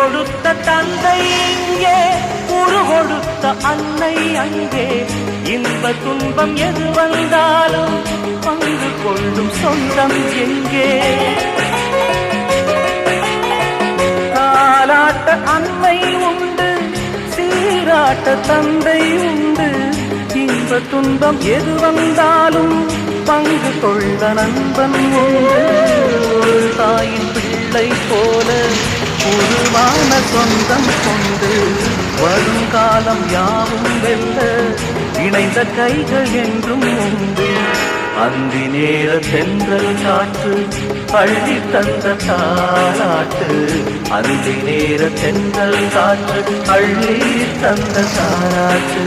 கொடுத்த தந்தை இங்கே, உரு கொடுத்த அன்னை அங்கே. இன்ப துன்பம் எது வந்தாலும் பங்கு கொள்ளும் சொந்தம் எங்கே? தாலாட்ட அன்னை உண்டு, சீராட்ட தந்தை உண்டு. இன்ப துன்பம் எது வந்தாலும் பங்கு கொள்ள நண்பன் உண்டு. ஒரு தாயின் பிள்ளை போல உருவான சொந்தம் கொண்டு வருங்காலம் யாவும் வெல்ல இணைந்த கைகள் என்றும் உண்டு. அந்தி நேர தென்றல் காற்று பள்ளி தந்த தாலாட்டு. அந்தி நேர தென்றல் காற்று அள்ளி தந்த தாலாட்டு.